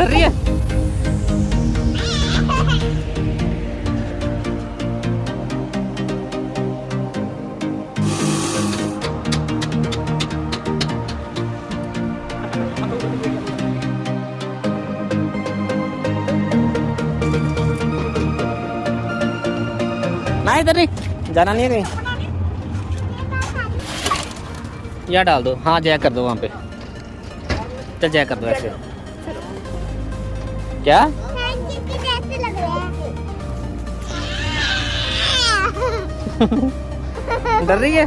डर रही है। ना इधर नहीं जाना, नहीं है कहीं। या डाल दो, हाँ जय कर दो वहाँ पे। चल जय कर दो ऐसे। क्या कैसे लग रहा है? डर रही है।